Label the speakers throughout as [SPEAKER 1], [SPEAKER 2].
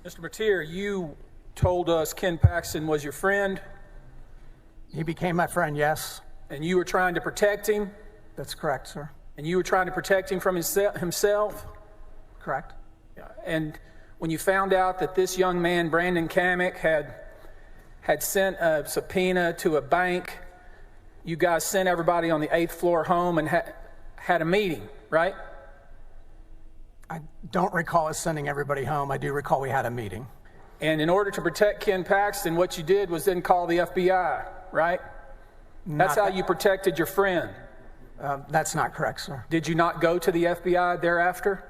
[SPEAKER 1] Mr. Mateer, you told us Ken Paxton was your friend.
[SPEAKER 2] He became my friend, yes.
[SPEAKER 1] And you were trying to protect him?
[SPEAKER 2] That's correct, sir.
[SPEAKER 1] And you were trying to protect him from himself?
[SPEAKER 2] Correct.
[SPEAKER 1] And when you found out that this young man, Brandon Kamek, had sent a subpoena to a bank, you guys sent everybody on the 8th floor home and had a meeting, right?
[SPEAKER 2] I don't recall us sending everybody home. I do recall we had a meeting.
[SPEAKER 1] And in order to protect Ken Paxton, what you did was then call the FBI, right? That's how you protected your friend.
[SPEAKER 2] That's not correct, sir.
[SPEAKER 1] Did you not go to the FBI thereafter?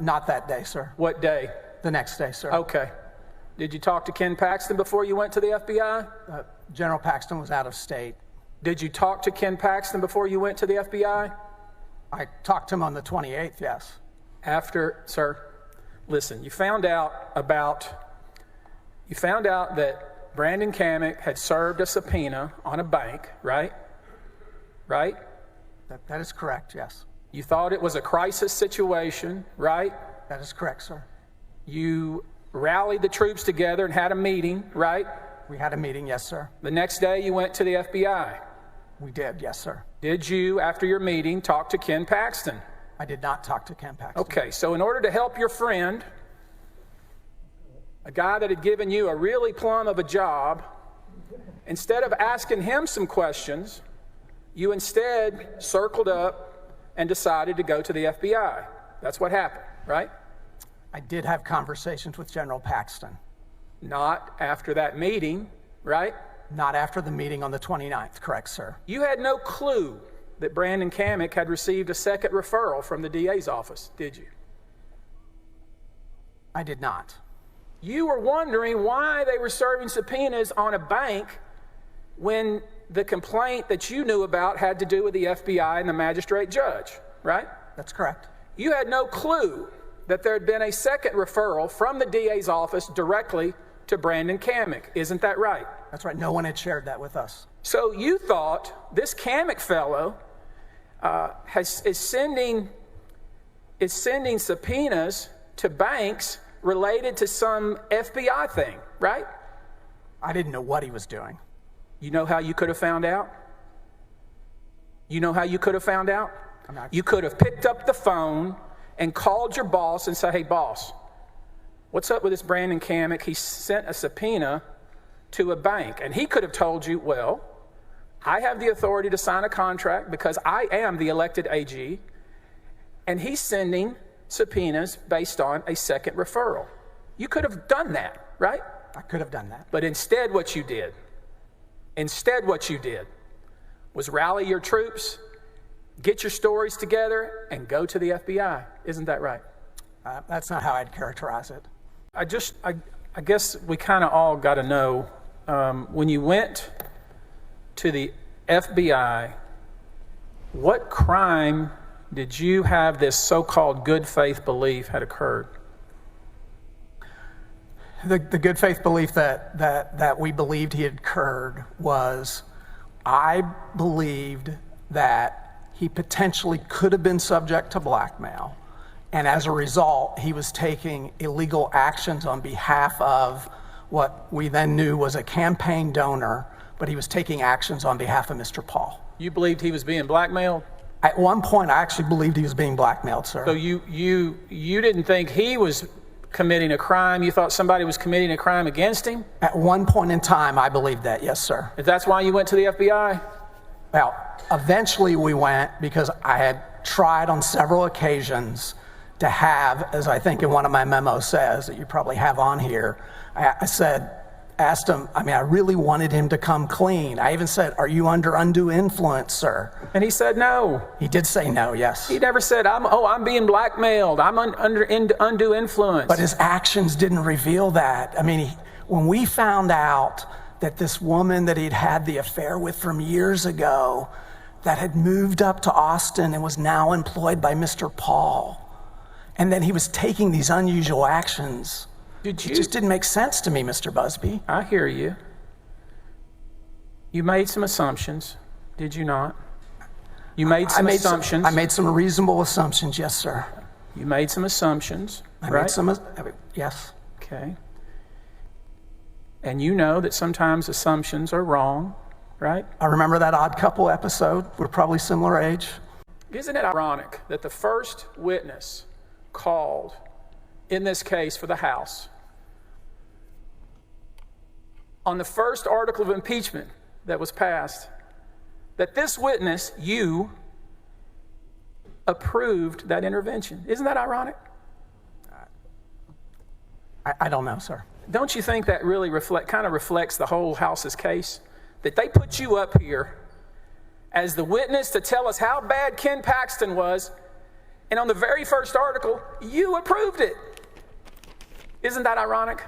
[SPEAKER 2] Not that day, sir.
[SPEAKER 1] What day?
[SPEAKER 2] The next day, sir.
[SPEAKER 1] Okay. Did you talk to Ken Paxton before you went to the FBI?
[SPEAKER 2] General Paxton was out of state.
[SPEAKER 1] Did you talk to Ken Paxton before you went to the FBI?
[SPEAKER 2] I talked to him on the 28th, yes.
[SPEAKER 1] Sir, listen, you found out that Brandon Kamek had served a subpoena on a bank, right? Right?
[SPEAKER 2] That is correct, yes.
[SPEAKER 1] You thought it was a crisis situation, right?
[SPEAKER 2] That is correct, sir.
[SPEAKER 1] You rallied the troops together and had a meeting, right?
[SPEAKER 2] We had a meeting, yes, sir.
[SPEAKER 1] The next day you went to the FBI.
[SPEAKER 2] We did, yes, sir.
[SPEAKER 1] Did you, after your meeting, talk to Ken Paxton?
[SPEAKER 2] I did not talk to Ken Paxton.
[SPEAKER 1] Okay, so in order to help your friend, a guy that had given you a really plum of a job, instead of asking him some questions, you instead circled up and decided to go to the FBI. That's what happened, right?
[SPEAKER 2] I did have conversations with General Paxton.
[SPEAKER 1] Not after that meeting, right?
[SPEAKER 2] Not after the meeting on the 29th, correct, sir.
[SPEAKER 1] You had no clue that Brandon Kamek had received a second referral from the DA's office, did you?
[SPEAKER 2] I did not.
[SPEAKER 1] You were wondering why they were serving subpoenas on a bank when the complaint that you knew about had to do with the FBI and the magistrate judge, right?
[SPEAKER 2] That's correct.
[SPEAKER 1] You had no clue that there had been a second referral from the DA's office directly to Brandon Kamek. Isn't that right?
[SPEAKER 2] That's right. No one had shared that with us.
[SPEAKER 1] So you thought this Kamek fellow is sending subpoenas to banks related to some FBI thing, right?
[SPEAKER 2] I didn't know what he was doing.
[SPEAKER 1] You know how you could have found out? You know how you could have found out? You could have picked up the phone and called your boss and said, hey, boss, what's up with this Brandon Kamek? He sent a subpoena to a bank. And he could have told you, well, I have the authority to sign a contract because I am the elected AG, and he's sending subpoenas based on a second referral. You could have done that, right?
[SPEAKER 2] I could have done that.
[SPEAKER 1] But instead what you did was rally your troops, get your stories together, and go to the FBI. Isn't that right?
[SPEAKER 2] That's not how I'd characterize it.
[SPEAKER 1] I guess we kind of all got to know, when you went to the FBI, what crime did you have this so-called good faith belief had occurred?
[SPEAKER 2] The good faith belief that we believed he had occurred was, I believed that he potentially could have been subject to blackmail. And as a result, he was taking illegal actions on behalf of what we then knew was a campaign donor, but he was taking actions on behalf of Mr. Paul.
[SPEAKER 1] You believed he was being blackmailed?
[SPEAKER 2] At one point, I actually believed he was being blackmailed, sir.
[SPEAKER 1] So you didn't think he was committing a crime? You thought somebody was committing a crime against him?
[SPEAKER 2] At one point in time, I believed that, yes, sir.
[SPEAKER 1] If that's why you went to the FBI?
[SPEAKER 2] Well, eventually we went because I had tried on several occasions to have, as I think in one of my memos says, that you probably have on here, asked him, I really wanted him to come clean. I even said, are you under undue influence, sir? And
[SPEAKER 1] he said no.
[SPEAKER 2] He did say no, yes.
[SPEAKER 1] He never said, I'm being blackmailed. I'm under undue influence.
[SPEAKER 2] But his actions didn't reveal that. When we found out that this woman that he'd had the affair with from years ago, that had moved up to Austin and was now employed by Mr. Paul, and then he was taking these unusual actions, it just didn't make sense to me, Mr. Buzbee.
[SPEAKER 1] I hear you. You made some assumptions, did you not? You made some assumptions.
[SPEAKER 2] I made some reasonable assumptions, yes, sir.
[SPEAKER 1] You made some assumptions, right?
[SPEAKER 2] Yes.
[SPEAKER 1] Okay. And you know that sometimes assumptions are wrong, right?
[SPEAKER 2] I remember that Odd Couple episode. We're probably similar age.
[SPEAKER 1] Isn't it ironic that the first witness called in this case for the House on the first article of impeachment that was passed, that this witness, you, approved that intervention? Isn't that ironic?
[SPEAKER 2] I don't know, sir.
[SPEAKER 1] Don't you think that really kind of reflects the whole House's case? That they put you up here as the witness to tell us how bad Ken Paxton was, and on the very first article, you approved it. Isn't that ironic?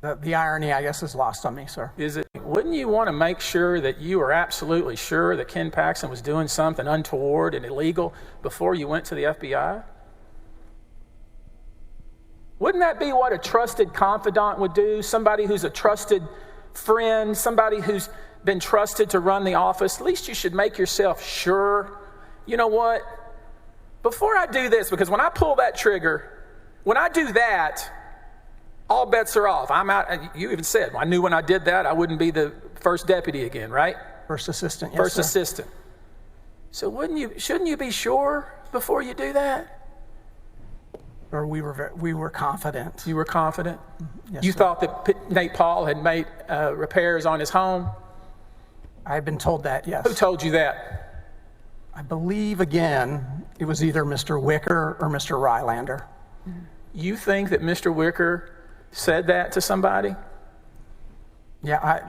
[SPEAKER 2] The irony, I guess, is lost on me, sir.
[SPEAKER 1] Is it? Wouldn't you want to make sure that you were absolutely sure that Ken Paxton was doing something untoward and illegal before you went to the FBI? Wouldn't that be what a trusted confidant would do? Somebody who's a trusted friend, somebody who's been trusted to run the office. At least you should make yourself sure. You know what? Before I do this, because when I pull that trigger, when I do that, all bets are off. I'm out. You even said, I knew when I did that, I wouldn't be the first deputy again, right?
[SPEAKER 2] First assistant, yes,
[SPEAKER 1] First
[SPEAKER 2] sir.
[SPEAKER 1] assistant. So shouldn't you be sure before you do that?
[SPEAKER 2] Or we were confident.
[SPEAKER 1] You were confident?
[SPEAKER 2] Yes,
[SPEAKER 1] you
[SPEAKER 2] sir.
[SPEAKER 1] thought that Nate Paul had made repairs on his home?
[SPEAKER 2] I've been told that, yes.
[SPEAKER 1] Who told you that?
[SPEAKER 2] I believe, again, it was either Mr. Wicker or Mr. Rylander.
[SPEAKER 1] You think that Mr. Wicker said that to somebody?
[SPEAKER 2] Yeah,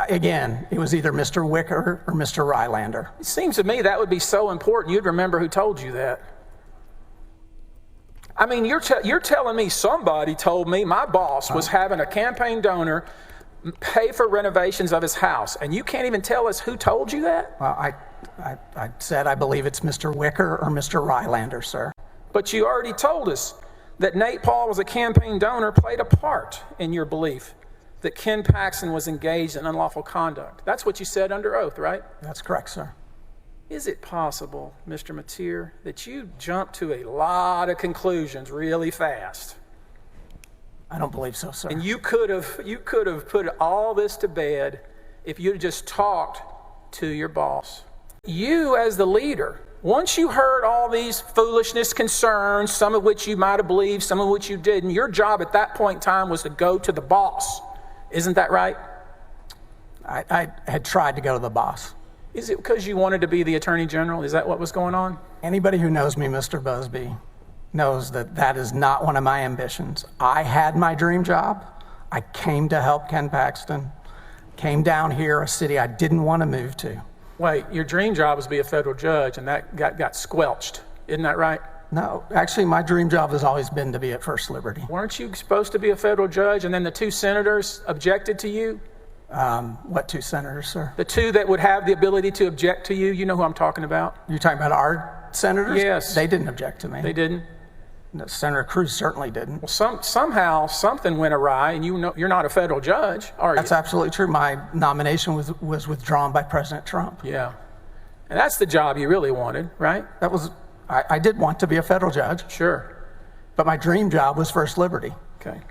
[SPEAKER 2] again, it was either Mr. Wicker or Mr. Rylander.
[SPEAKER 1] It seems to me that would be so important you'd remember who told you that. I mean, you're telling me somebody told me my boss was having a campaign donor pay for renovations of his house, and you can't even tell us who told you that?
[SPEAKER 2] Well, I said I believe it's Mr. Wicker or Mr. Rylander, sir.
[SPEAKER 1] But you already told us that Nate Paul was a campaign donor played a part in your belief that Ken Paxton was engaged in unlawful conduct. That's what you said under oath, right?
[SPEAKER 2] That's correct, sir.
[SPEAKER 1] Is it possible, Mr. Mateer, that you jumped to a lot of conclusions really fast?
[SPEAKER 2] I don't believe so, sir.
[SPEAKER 1] And you could have put all this to bed if you'd just talked to your boss. You, as the leader, once you heard all these foolishness concerns, some of which you might have believed, some of which you didn't, your job at that point in time was to go to the boss. Isn't that right?
[SPEAKER 2] I had tried to go to the boss.
[SPEAKER 1] Is it because you wanted to be the Attorney General? Is that what was going on?
[SPEAKER 2] Anybody who knows me, Mr. Buzbee, knows that that is not one of my ambitions. I had my dream job. I came to help Ken Paxton, came down here, a city I didn't want to move to.
[SPEAKER 1] Wait, your dream job was to be a federal judge, and that got squelched. Isn't that right?
[SPEAKER 2] No, actually, my dream job has always been to be at First Liberty.
[SPEAKER 1] Weren't you supposed to be a federal judge, and then the two senators objected to you?
[SPEAKER 2] What two senators, sir?
[SPEAKER 1] The two that would have the ability to object to you. You know who I'm talking about?
[SPEAKER 2] You're talking about our senators?
[SPEAKER 1] Yes.
[SPEAKER 2] They didn't object to me.
[SPEAKER 1] They didn't?
[SPEAKER 2] No, Senator Cruz certainly didn't.
[SPEAKER 1] Well, somehow something went awry, and you're not a federal judge, are you?
[SPEAKER 2] That's absolutely true. My nomination was withdrawn by President Trump.
[SPEAKER 1] Yeah. And that's the job you really wanted, right?
[SPEAKER 2] I did want to be a federal judge,
[SPEAKER 1] Sure.
[SPEAKER 2] but my dream job was First Liberty.
[SPEAKER 1] Okay.